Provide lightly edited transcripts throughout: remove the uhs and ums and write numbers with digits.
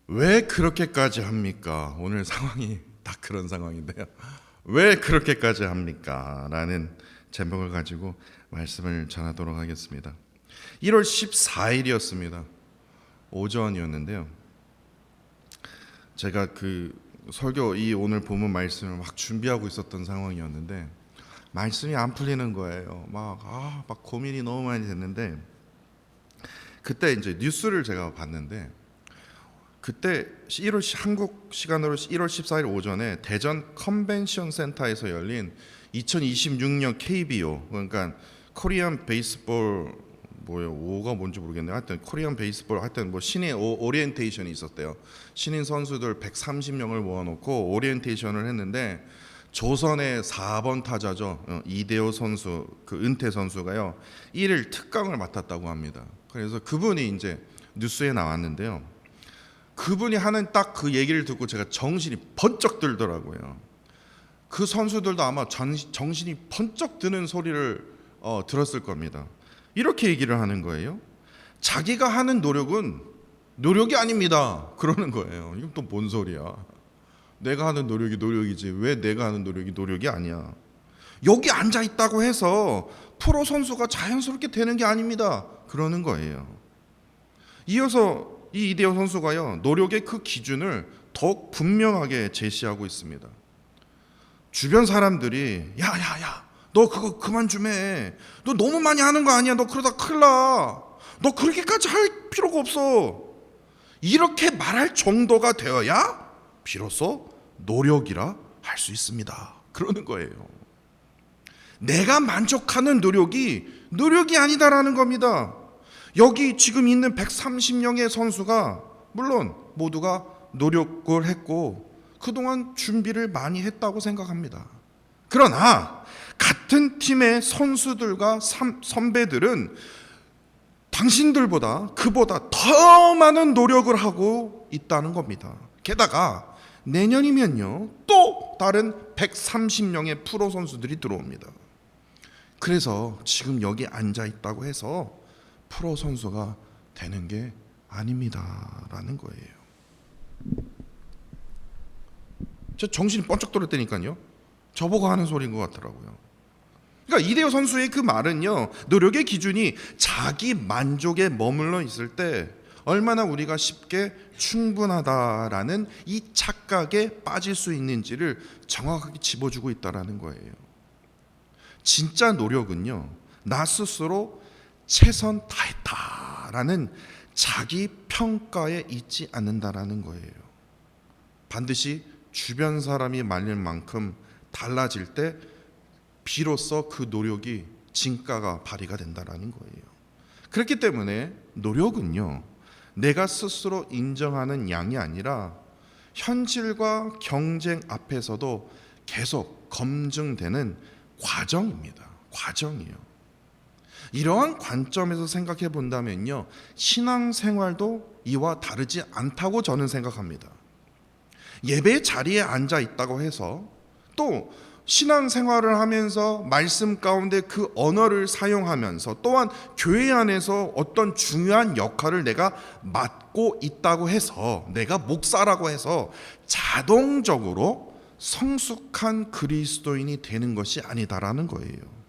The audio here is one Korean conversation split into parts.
왜 그렇게까지 합니까? 오늘 상황이 딱 그런 상황인데요. 왜 그렇게까지 합니까? 라는 제목을 가지고 말씀을 전하도록 하겠습니다. 1월 14일이었습니다. 오전이었는데요. 제가 그 설교 이 오늘 본문 말씀을 막 준비하고 있었던 상황이었는데 말씀이 안 풀리는 거예요. 막 고민이 너무 많이 됐는데 그때 이제 뉴스를 제가 봤는데 그때 한국 시간으로 1월 14일 오전에 대전 컨벤션 센터에서 열린 2026년 KBO, 그러니까 코리안 베이스볼 오가 뭔지 모르겠네요. 하여튼 코리안 베이스볼 하여튼 신인 오리엔테이션이 있었대요. 신인 선수들 130명을 모아놓고 오리엔테이션을 했는데 조선의 4번 타자죠. 이대호 선수, 그 은퇴 선수가요. 1일 특강을 맡았다고 합니다. 그래서 그분이 이제 뉴스에 나왔는데요. 그분이 하는 딱 그 얘기를 듣고 제가 정신이 번쩍 들더라고요. 그 선수들도 아마 정신이 번쩍 드는 소리를 들었을 겁니다. 이렇게 얘기를 하는 거예요. 자기가 하는 노력은 노력이 아닙니다. 그러는 거예요. 이건 또 뭔 소리야? 내가 하는 노력이 노력이지 왜 내가 하는 노력이 노력이 아니야? 여기 앉아 있다고 해서 프로 선수가 자연스럽게 되는 게 아닙니다. 그러는 거예요. 이어서 이 이대호 선수가요, 노력의 그 기준을 더욱 분명하게 제시하고 있습니다. 주변 사람들이 야야야 너 그거 그만 좀 해. 너 너무 많이 하는 거 아니야. 너 그러다 큰일 나. 너 그렇게까지 할 필요가 없어. 이렇게 말할 정도가 되어야 비로소 노력이라 할 수 있습니다. 그러는 거예요. 내가 만족하는 노력이 아니다라는 겁니다. 여기 지금 있는 130명의 선수가 물론 모두가 노력을 했고 그동안 준비를 많이 했다고 생각합니다. 그러나 같은 팀의 선수들과 선배들은 당신들보다 그보다 더 많은 노력을 하고 있다는 겁니다. 게다가 내년이면요 또 다른 130명의 프로 선수들이 들어옵니다. 그래서 지금 여기 앉아 있다고 해서 프로 선수가 되는 게 아닙니다라는 거예요. 저 정신이 번쩍 들었다니까요. 저보고 하는 소리인 것 같더라고요. 그러니까 이대호 선수의 그 말은요, 노력의 기준이 자기 만족에 머물러 있을 때 얼마나 우리가 쉽게 충분하다라는 이 착각에 빠질 수 있는지를 정확하게 짚어주고 있다라는 거예요. 진짜 노력은요, 나 스스로 최선 다했다라는 자기 평가에 있지 않는다라는 거예요. 반드시 주변 사람이 말릴 만큼 달라질 때 비로소 그 노력이 진가가 발휘가 된다라는 거예요. 그렇기 때문에 노력은요, 내가 스스로 인정하는 양이 아니라 현실과 경쟁 앞에서도 계속 검증되는 과정입니다. 과정이에요. 이러한 관점에서 생각해 본다면요, 신앙생활도 이와 다르지 않다고 저는 생각합니다. 예배 자리에 앉아 있다고 해서 또 신앙생활을 하면서 말씀 가운데 그 언어를 사용하면서 또한 교회 안에서 어떤 중요한 역할을 내가 맡고 있다고 해서 내가 목사라고 해서 자동적으로 성숙한 그리스도인이 되는 것이 아니다라는 거예요.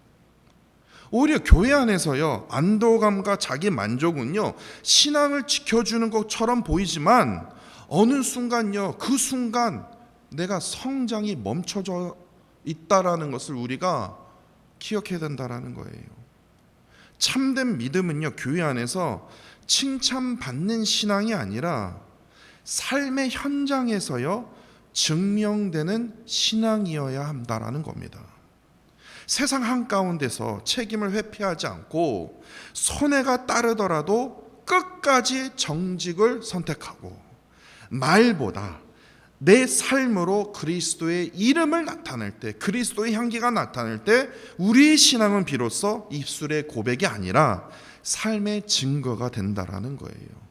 오히려 교회 안에서요, 안도감과 자기 만족은요, 신앙을 지켜주는 것처럼 보이지만 어느 순간요, 그 순간 내가 성장이 멈춰져 있다라는 것을 우리가 기억해야 된다라는 거예요. 참된 믿음은요, 교회 안에서 칭찬받는 신앙이 아니라 삶의 현장에서요, 증명되는 신앙이어야 한다라는 겁니다. 세상 한가운데서 책임을 회피하지 않고 손해가 따르더라도 끝까지 정직을 선택하고 말보다 내 삶으로 그리스도의 이름을 나타낼 때, 그리스도의 향기가 나타날 때 우리의 신앙은 비로소 입술의 고백이 아니라 삶의 증거가 된다라는 거예요.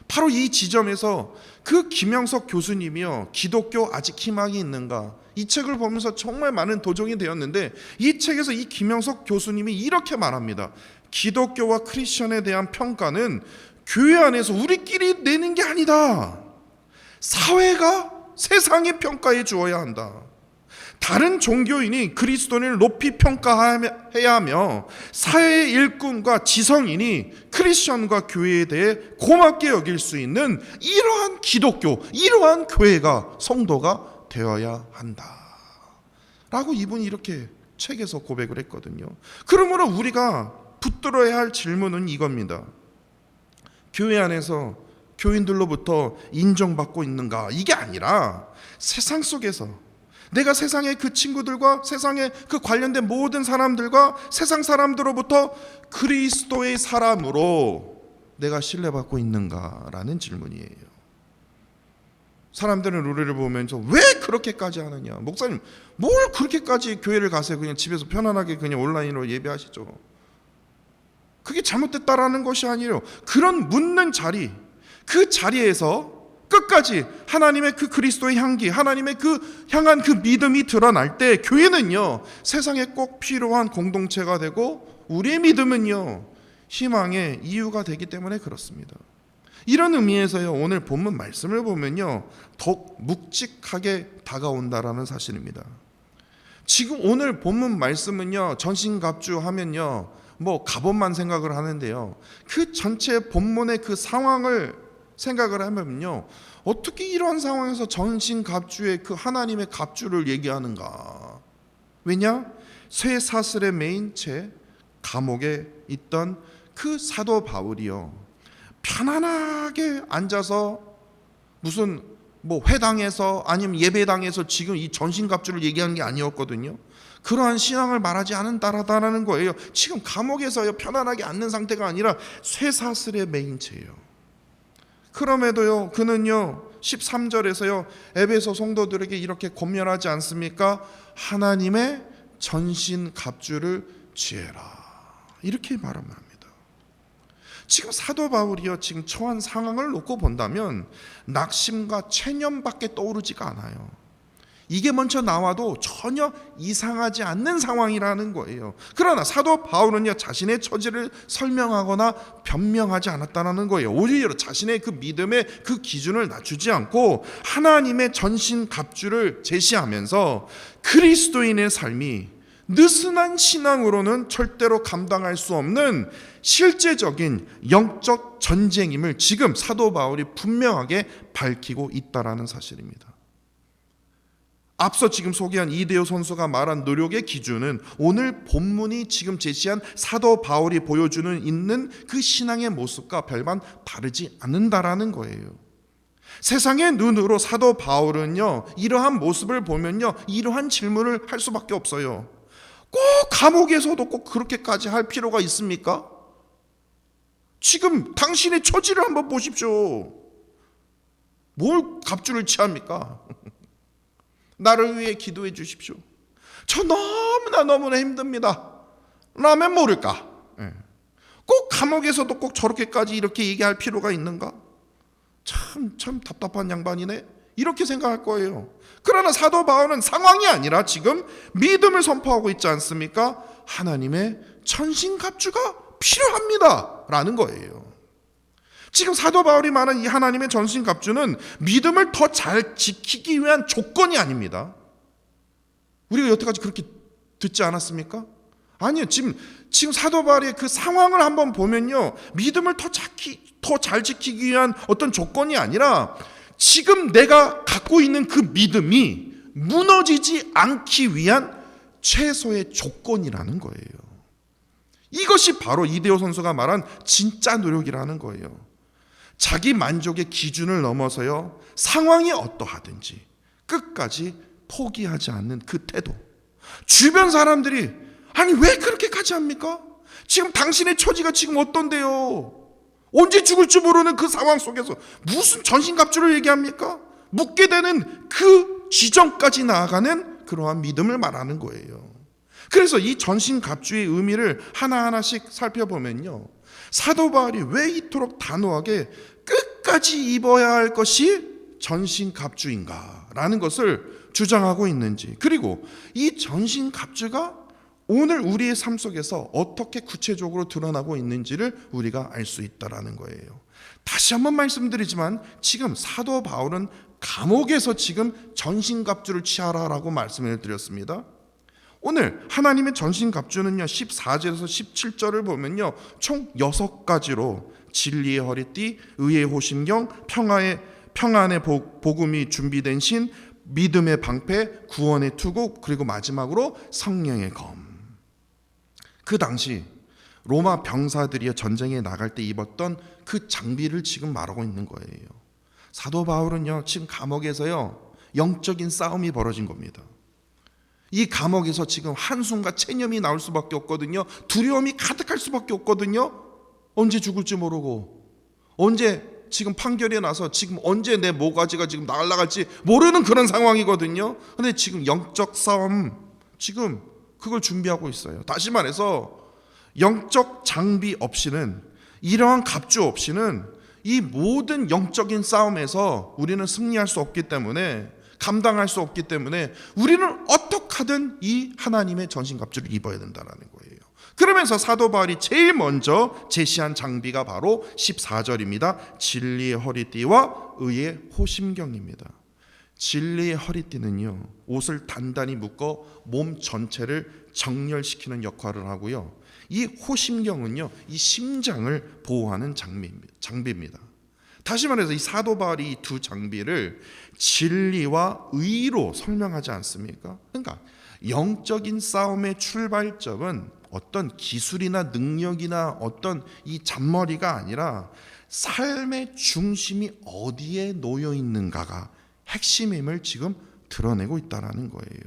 바로 이 지점에서 그 김영석 교수님이요, 기독교 아직 희망이 있는가, 이 책을 보면서 정말 많은 도전이 되었는데 이 책에서 이 김영석 교수님이 이렇게 말합니다. 기독교와 크리스천에 대한 평가는 교회 안에서 우리끼리 내는 게 아니다. 사회가 세상의 평가해 주어야 한다. 다른 종교인이 그리스도인을 높이 평가해야 하며 사회의 일꾼과 지성인이 크리스천과 교회에 대해 고맙게 여길 수 있는 이러한 기독교, 이러한 교회가 성도가 되어야 한다 라고 이분이 이렇게 책에서 고백을 했거든요. 그러므로 우리가 붙들어야 할 질문은 이겁니다. 교회 안에서 교인들로부터 인정받고 있는가? 이게 아니라 세상 속에서 내가 세상의 그 친구들과 세상의 그 관련된 모든 사람들과 세상 사람들로부터 그리스도의 사람으로 내가 신뢰받고 있는가라는 질문이에요. 사람들은 우리를 보면서 왜 그렇게까지 하느냐? 목사님 뭘 그렇게까지 교회를 가세요? 그냥 집에서 편안하게 그냥 온라인으로 예배하시죠. 그게 잘못됐다라는 것이 아니에요. 그런 묻는 자리, 그 자리에서 끝까지 하나님의 그 그리스도의 향기, 하나님의 그 향한 그 믿음이 드러날 때 교회는요 세상에 꼭 필요한 공동체가 되고 우리의 믿음은요 희망의 이유가 되기 때문에 그렇습니다. 이런 의미에서요 오늘 본문 말씀을 보면요 더욱 묵직하게 다가온다라는 사실입니다. 지금 오늘 본문 말씀은요 전신갑주 하면요 뭐 갑옷만 생각을 하는데요 그 전체 본문의 그 상황을 생각을 하면요 어떻게 이런 상황에서 전신갑주의 그 하나님의 갑주를 얘기하는가? 왜냐? 쇠사슬에 매인 채 감옥에 있던 그 사도 바울이요 편안하게 앉아서 무슨 뭐 회당에서 아니면 예배당에서 지금 이 전신갑주를 얘기하는 게 아니었거든요. 그러한 신앙을 말하지 않는다라는 거예요. 지금 감옥에서요 편안하게 앉는 상태가 아니라 쇠사슬에 매인 채예요. 그럼에도요 그는요 13절에서요 에베소 성도들에게 이렇게 권면하지 않습니까? 하나님의 전신갑주를 취해라 이렇게 말합니다. 지금 사도 바울이요 지금 처한 상황을 놓고 본다면 낙심과 체념밖에 떠오르지가 않아요. 이게 먼저 나와도 전혀 이상하지 않는 상황이라는 거예요. 그러나 사도 바울은요 자신의 처지를 설명하거나 변명하지 않았다는 거예요. 오히려 자신의 그 믿음의 그 기준을 낮추지 않고 하나님의 전신갑주를 제시하면서 그리스도인의 삶이 느슨한 신앙으로는 절대로 감당할 수 없는 실제적인 영적 전쟁임을 지금 사도 바울이 분명하게 밝히고 있다라는 사실입니다. 앞서 지금 소개한 이데오 선수가 말한 노력의 기준은 오늘 본문이 지금 제시한 사도 바울이 보여주는 있는 그 신앙의 모습과 별반 다르지 않는다라는 거예요. 세상의 눈으로 사도 바울은요 이러한 모습을 보면요 이러한 질문을 할 수밖에 없어요. 꼭 감옥에서도 꼭 그렇게까지 할 필요가 있습니까? 지금 당신의 처지를 한번 보십시오. 뭘 갑주를 취합니까? 나를 위해 기도해 주십시오. 저 너무나 힘듭니다. 라면 모를까? 꼭 감옥에서도 꼭 저렇게까지 이렇게 얘기할 필요가 있는가? 참 답답한 양반이네. 이렇게 생각할 거예요. 그러나 사도 바울은 상황이 아니라 지금 믿음을 선포하고 있지 않습니까? 하나님의 전신갑주가 필요합니다 라는 거예요. 지금 사도 바울이 말한 이 하나님의 전신갑주는 믿음을 더 잘 지키기 위한 조건이 아닙니다. 우리가 여태까지 그렇게 듣지 않았습니까? 아니요. 지금 사도 바울의 그 상황을 한번 보면요 믿음을 더 잘 지키기 위한 어떤 조건이 아니라 지금 내가 갖고 있는 그 믿음이 무너지지 않기 위한 최소의 조건이라는 거예요. 이것이 바로 이데오 선수가 말한 진짜 노력이라는 거예요. 자기 만족의 기준을 넘어서요 상황이 어떠하든지 끝까지 포기하지 않는 그 태도. 주변 사람들이 아니 왜 그렇게까지 합니까? 지금 당신의 처지가 지금 어떤데요? 언제 죽을지 모르는 그 상황 속에서 무슨 전신갑주를 얘기합니까? 묻게 되는 그 지점까지 나아가는 그러한 믿음을 말하는 거예요. 그래서 이 전신갑주의 의미를 하나하나씩 살펴보면요 사도 바울이 왜 이토록 단호하게 끝까지 입어야 할 것이 전신갑주인가 라는 것을 주장하고 있는지, 그리고 이 전신갑주가 오늘 우리의 삶 속에서 어떻게 구체적으로 드러나고 있는지를 우리가 알 수 있다라는 거예요. 다시 한번 말씀드리지만 지금 사도 바울은 감옥에서 지금 전신갑주를 취하라라고 말씀을 드렸습니다. 오늘 하나님의 전신갑주는요 14절에서 17절을 보면요 총 6가지로 진리의 허리띠, 의의 호심경, 평안의 복음이 준비된 신, 믿음의 방패, 구원의 투구, 그리고 마지막으로 성령의 검. 그 당시 로마 병사들이 전쟁에 나갈 때 입었던 그 장비를 지금 말하고 있는 거예요. 사도 바울은요 지금 감옥에서요 영적인 싸움이 벌어진 겁니다. 이 감옥에서 지금 한숨과 체념이 나올 수밖에 없거든요. 두려움이 가득할 수밖에 없거든요. 언제 죽을지 모르고, 언제 지금 판결이 나서 지금 언제 내 모가지가 지금 날아갈지 모르는 그런 상황이거든요. 근데 지금 영적 싸움, 지금 그걸 준비하고 있어요. 다시 말해서 영적 장비 없이는, 이러한 갑주 없이는 이 모든 영적인 싸움에서 우리는 승리할 수 없기 때문에, 감당할 수 없기 때문에 우리는 어떻게 하든 이 하나님의 전신갑주를 입어야 된다는 거예요. 그러면서 사도 바울이 제일 먼저 제시한 장비가 바로 14절입니다. 진리의 허리띠와 의의 호심경입니다. 진리의 허리띠는요 옷을 단단히 묶어 몸 전체를 정렬시키는 역할을 하고요, 이 호심경은요 이 심장을 보호하는 장비입니다. 다시 말해서 이 사도 바울이 이 두 장비를 진리와 의로 설명하지 않습니까? 그러니까 영적인 싸움의 출발점은 어떤 기술이나 능력이나 어떤 이 잔머리가 아니라 삶의 중심이 어디에 놓여 있는가가 핵심임을 지금 드러내고 있다는 거예요.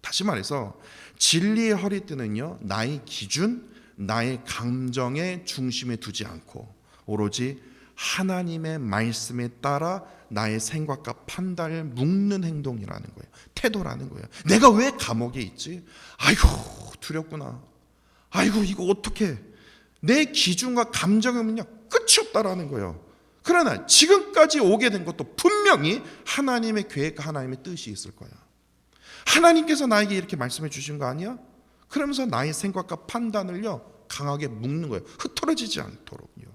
다시 말해서 진리의 허리띠는요 나의 기준, 나의 감정의 중심에 두지 않고 오로지 하나님의 말씀에 따라 나의 생각과 판단을 묶는 행동이라는 거예요. 태도라는 거예요. 내가 왜 감옥에 있지? 아이고 두렵구나. 아이고 이거 어떡해. 내 기준과 감정은요 끝이 없다라는 거예요. 그러나 지금까지 오게 된 것도 분명히 하나님의 계획과 하나님의 뜻이 있을 거야. 하나님께서 나에게 이렇게 말씀해 주신 거 아니야? 그러면서 나의 생각과 판단을요 강하게 묶는 거예요. 흩어지지 않도록요.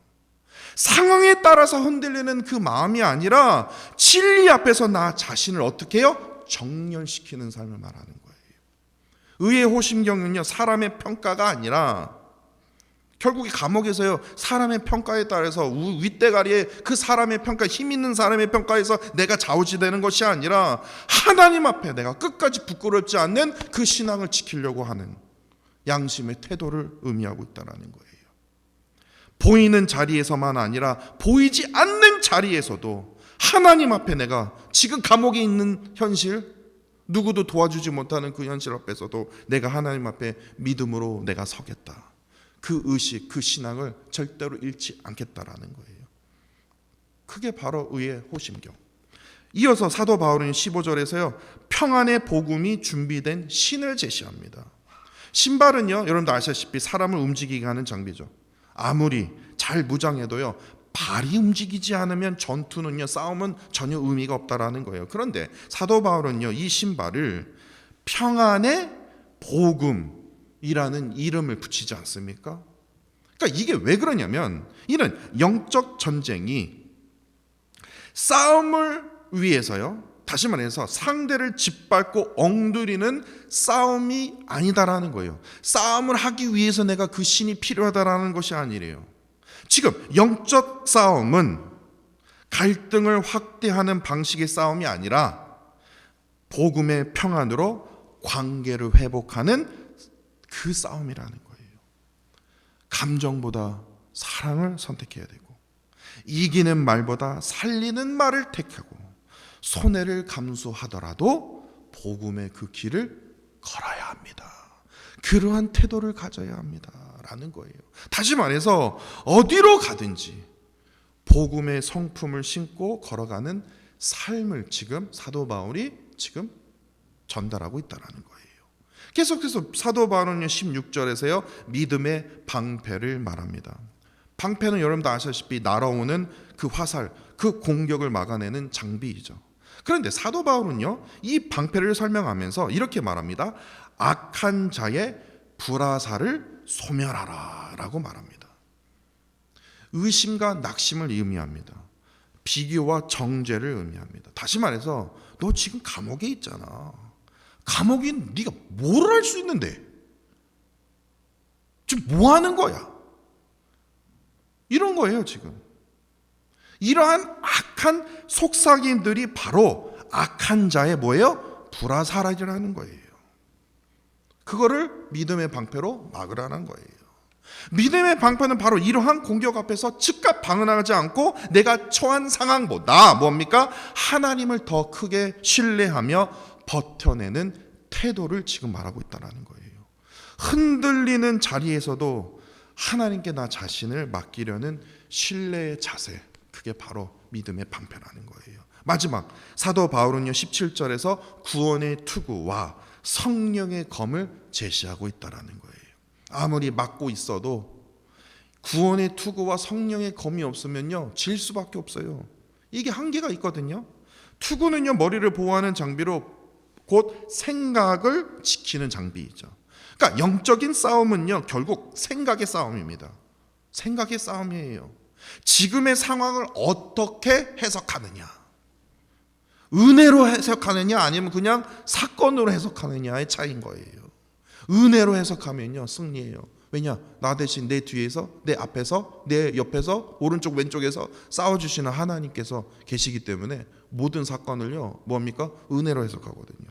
상황에 따라서 흔들리는 그 마음이 아니라 진리 앞에서 나 자신을 어떻게 해요? 정렬시키는 삶을 말하는 거예요. 의의 호심경은요 사람의 평가가 아니라, 결국에 감옥에서요 사람의 평가에 따라서 윗대가리에 그 사람의 평가, 힘 있는 사람의 평가에서 내가 좌우지되는 것이 아니라 하나님 앞에 내가 끝까지 부끄럽지 않는 그 신앙을 지키려고 하는 양심의 태도를 의미하고 있다는 거예요. 보이는 자리에서만 아니라 보이지 않는 자리에서도 하나님 앞에 내가 지금 감옥에 있는 현실, 누구도 도와주지 못하는 그 현실 앞에서도 내가 하나님 앞에 믿음으로 내가 서겠다. 그 의식, 그 신앙을 절대로 잃지 않겠다라는 거예요. 그게 바로 의의 호심경. 이어서 사도 바울은 15절에서요 평안의 복음이 준비된 신을 제시합니다. 신발은요 여러분도 아시다시피 사람을 움직이게 하는 장비죠. 아무리 잘 무장해도요 발이 움직이지 않으면 전투는요 싸움은 전혀 의미가 없다라는 거예요. 그런데 사도 바울은요 이 신발을 평안의 복음이라는 이름을 붙이지 않습니까? 그러니까 이게 왜 그러냐면 이는 영적 전쟁이 싸움을 위해서요, 다시 말해서 상대를 짓밟고 엉들이는 싸움이 아니다라는 거예요. 싸움을 하기 위해서 내가 그 신이 필요하다라는 것이 아니래요. 지금 영적 싸움은 갈등을 확대하는 방식의 싸움이 아니라 복음의 평안으로 관계를 회복하는 그 싸움이라는 거예요. 감정보다 사랑을 선택해야 되고, 이기는 말보다 살리는 말을 택하고, 손해를 감수하더라도 복음의 그 길을 걸어야 합니다. 그러한 태도를 가져야 합니다 라는 거예요. 다시 말해서 어디로 가든지 복음의 성품을 신고 걸어가는 삶을 지금 사도 바울이 지금 전달하고 있다는 거예요. 계속해서 사도 바울은 16절에서요 믿음의 방패를 말합니다. 방패는 여러분도 아시다시피 날아오는 그 화살, 그 공격을 막아내는 장비이죠. 그런데 사도 바울은요 이 방패를 설명하면서 이렇게 말합니다. 악한 자의 불화살을 소멸하라 라고 말합니다. 의심과 낙심을 의미합니다. 비교와 정죄를 의미합니다. 다시 말해서 너 지금 감옥에 있잖아. 감옥에 네가 뭘 할 수 있는데? 지금 뭐 하는 거야? 이런 거예요, 지금. 이러한 악한 속삭임들이 바로 악한 자의 뭐예요? 불화살이라는 거예요. 그거를 믿음의 방패로 막으라는 거예요. 믿음의 방패는 바로 이러한 공격 앞에서 즉각 방어하지 않고 내가 처한 상황보다 뭡니까? 하나님을 더 크게 신뢰하며 버텨내는 태도를 지금 말하고 있다는 거예요. 흔들리는 자리에서도 하나님께 나 자신을 맡기려는 신뢰의 자세, 그게 바로 믿음의 방패라는 거예요. 마지막 사도 바울은요 17절에서 구원의 투구와 성령의 검을 제시하고 있다는 거예요. 아무리 막고 있어도 구원의 투구와 성령의 검이 없으면요 질 수밖에 없어요. 이게 한계가 있거든요. 투구는요 머리를 보호하는 장비로 곧 생각을 지키는 장비이죠. 그러니까 영적인 싸움은요 결국 생각의 싸움입니다. 생각의 싸움이에요. 지금의 상황을 어떻게 해석하느냐, 은혜로 해석하느냐 아니면 그냥 사건으로 해석하느냐의 차이인 거예요. 은혜로 해석하면요 승리예요. 왜냐? 나 대신 내 뒤에서, 내 앞에서, 내 옆에서, 오른쪽 왼쪽에서 싸워주시는 하나님께서 계시기 때문에 모든 사건을요 뭡니까? 은혜로 해석하거든요.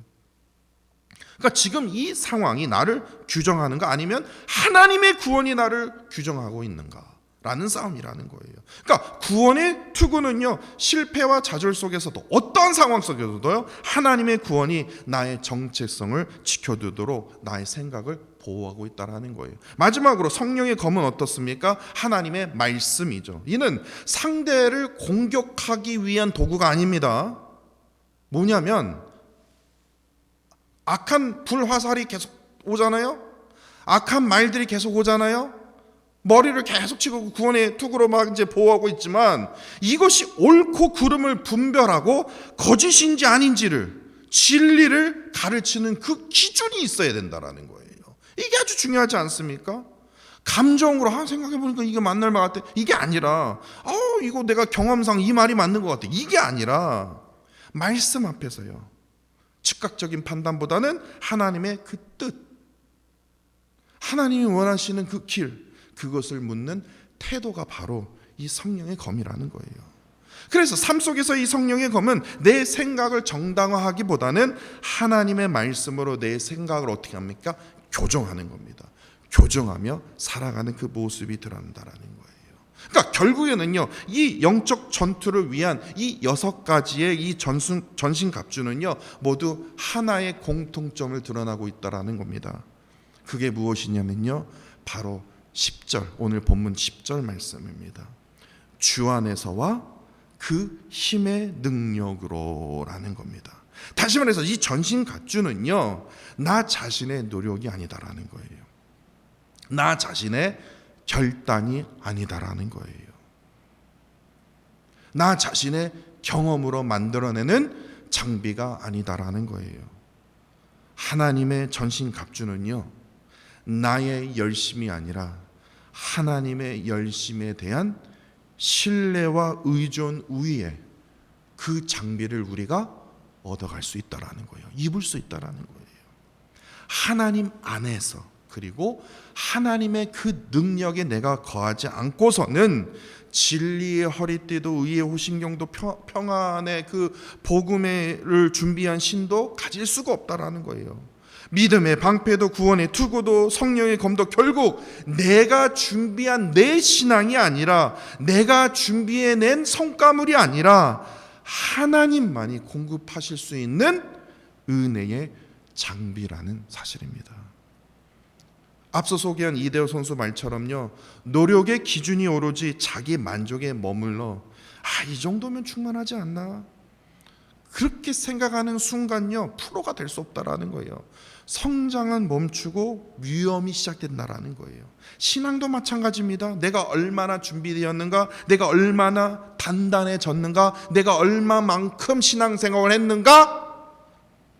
그러니까 지금 이 상황이 나를 규정하는가 아니면 하나님의 구원이 나를 규정하고 있는가 라는 싸움이라는 거예요. 그러니까 구원의 투구는요 실패와 좌절 속에서도 어떠한 상황 속에서도요 하나님의 구원이 나의 정체성을 지켜두도록 나의 생각을 보호하고 있다는 거예요. 마지막으로 성령의 검은 어떻습니까? 하나님의 말씀이죠. 이는 상대를 공격하기 위한 도구가 아닙니다. 뭐냐면 악한 불화살이 계속 오잖아요. 악한 말들이 계속 오잖아요. 머리를 계속 치고 구원의 투구로 막 이제 보호하고 있지만 이것이 옳고 그름을 분별하고 거짓인지 아닌지를 진리를 가르치는 그 기준이 있어야 된다라는 거예요. 이게 아주 중요하지 않습니까? 감정으로 생각해보니까 이게 맞는 말 같아. 이게 아니라 이거 내가 경험상 이 말이 맞는 것 같아. 이게 아니라 말씀 앞에서요. 즉각적인 판단보다는 하나님의 그 뜻, 하나님이 원하시는 그 길, 그것을 묻는 태도가 바로 이 성령의 검이라는 거예요. 그래서 삶 속에서 이 성령의 검은 내 생각을 정당화하기보다는 하나님의 말씀으로 내 생각을 어떻게 합니까? 교정하는 겁니다. 교정하며 살아가는 그 모습이 드러난다라는 거예요. 그러니까 결국에는요 이 영적 전투를 위한 이 6가지의 이 전신갑주는요 모두 하나의 공통점을 드러나고 있다라는 겁니다. 그게 무엇이냐면요 바로 10절, 오늘 본문 10절 말씀입니다. 주 안에서와 그 힘의 능력으로라는 겁니다. 다시 말해서 이 전신갑주는요 나 자신의 노력이 아니다라는 거예요. 나 자신의 결단이 아니다라는 거예요. 나 자신의 경험으로 만들어내는 장비가 아니다라는 거예요. 하나님의 전신갑주는요 나의 열심이 아니라 하나님의 열심에 대한 신뢰와 의존 위에 그 장비를 우리가 얻어갈 수 있다라는 거예요. 입을 수 있다라는 거예요. 하나님 안에서, 그리고 하나님의 그 능력에 내가 거하지 않고서는 진리의 허리띠도 의의 호신경도 평안의 그 복음을 준비한 신도 가질 수가 없다라는 거예요. 믿음의 방패도 구원의 투구도 성령의 검도 결국 내가 준비한 내 신앙이 아니라 내가 준비해낸 성과물이 아니라 하나님만이 공급하실 수 있는 은혜의 장비라는 사실입니다. 앞서 소개한 이대호 선수 말처럼요 노력의 기준이 오로지 자기 만족에 머물러 이 정도면 충분하지 않나 그렇게 생각하는 순간요 프로가 될 수 없다라는 거예요. 성장은 멈추고 위험이 시작된다라는 거예요. 신앙도 마찬가지입니다. 내가 얼마나 준비되었는가, 내가 얼마나 단단해졌는가, 내가 얼마만큼 신앙생활을 했는가,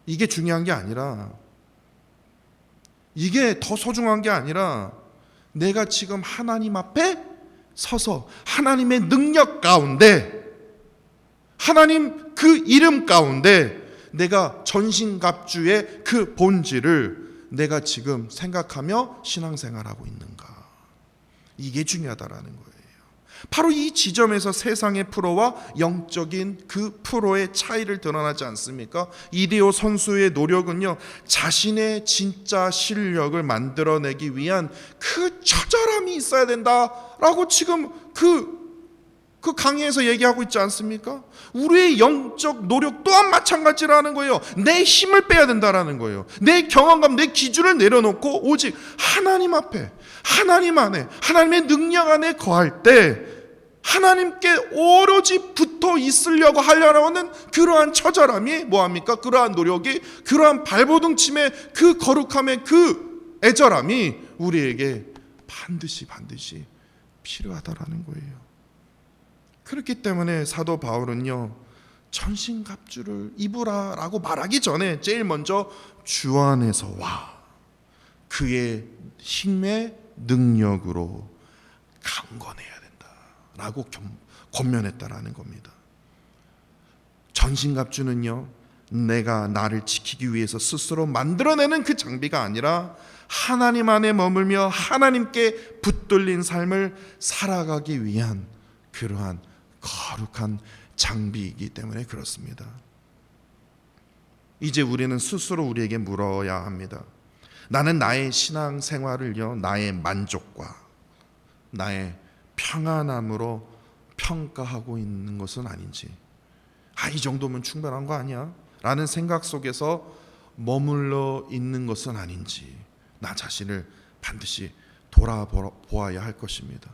이게 중요한 게 아니라, 이게 더 소중한 게 아니라 내가 지금 하나님 앞에 서서 하나님의 능력 가운데, 하나님 그 이름 가운데 내가 전신갑주의 그 본질을 내가 지금 생각하며 신앙생활하고 있는가, 이게 중요하다라는 거예요. 바로 이 지점에서 세상의 프로와 영적인 그 프로의 차이를 드러나지 않습니까? 이데오 선수의 노력은요, 자신의 진짜 실력을 만들어내기 위한 그 처절함이 있어야 된다라고 지금 그 강의에서 얘기하고 있지 않습니까? 우리의 영적 노력 또한 마찬가지라는 거예요. 내 힘을 빼야 된다라는 거예요. 내 경험감, 내 기준을 내려놓고 오직 하나님 앞에, 하나님 안에, 하나님의 능력 안에 거할 때 하나님께 오로지 붙어 있으려고 하려고 하는 그러한 처절함이 뭐합니까? 그러한 노력이, 그러한 발버둥침의 그 거룩함의 그 애절함이 우리에게 반드시 필요하다라는 거예요. 그렇기 때문에 사도 바울은요, 전신갑주를 입으라라고 말하기 전에 제일 먼저 주 안에서 와 그의 힘의 능력으로 강건해야 된다라고 권면했다라는 겁니다. 전신갑주는요, 내가 나를 지키기 위해서 스스로 만들어내는 그 장비가 아니라 하나님 안에 머물며 하나님께 붙들린 삶을 살아가기 위한 그러한 거룩한 장비이기 때문에 그렇습니다. 이제 우리는 스스로 우리에게 물어야 합니다. 나는 나의 신앙 생활을요, 나의 만족과 나의 평안함으로 평가하고 있는 것은 아닌지, 이 정도면 충분한 거 아니야? 라는 생각 속에서 머물러 있는 것은 아닌지, 나 자신을 반드시 돌아보아야 할 것입니다.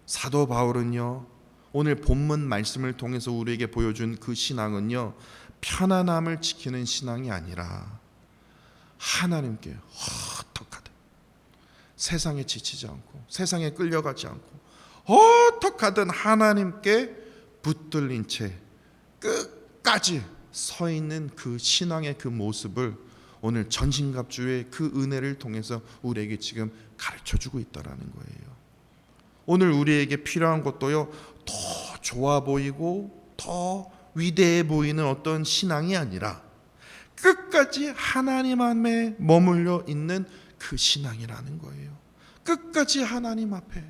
사도 바울은요, 오늘 본문 말씀을 통해서 우리에게 보여준 그 신앙은요, 편안함을 지키는 신앙이 아니라 하나님께 어떡하든 세상에 지치지 않고 세상에 끌려가지 않고 어떡하든 하나님께 붙들린 채 끝까지 서 있는 그 신앙의 그 모습을 오늘 전신갑주의 그 은혜를 통해서 우리에게 지금 가르쳐주고 있다라는 거예요. 오늘 우리에게 필요한 것도요, 더 좋아 보이고 더 위대해 보이는 어떤 신앙이 아니라 끝까지 하나님 안에 머물러 있는 그 신앙이라는 거예요. 끝까지 하나님 앞에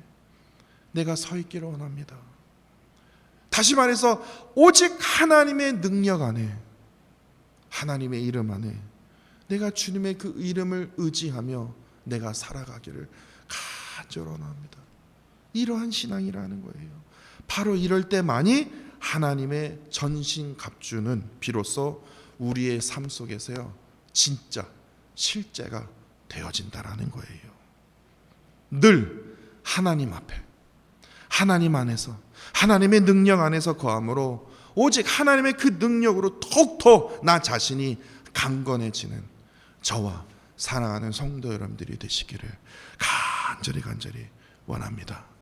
내가 서 있기를 원합니다. 다시 말해서 오직 하나님의 능력 안에, 하나님의 이름 안에 내가 주님의 그 이름을 의지하며 내가 살아가기를 간절히 원합니다. 이러한 신앙이라는 거예요. 바로 이럴 때만이 하나님의 전신갑주는 비로소 우리의 삶 속에서요, 진짜 실제가 되어진다라는 거예요. 늘 하나님 앞에, 하나님 안에서, 하나님의 능력 안에서 거함으로 오직 하나님의 그 능력으로 더욱더 나 자신이 강건해지는 저와 사랑하는 성도 여러분들이 되시기를 간절히 원합니다.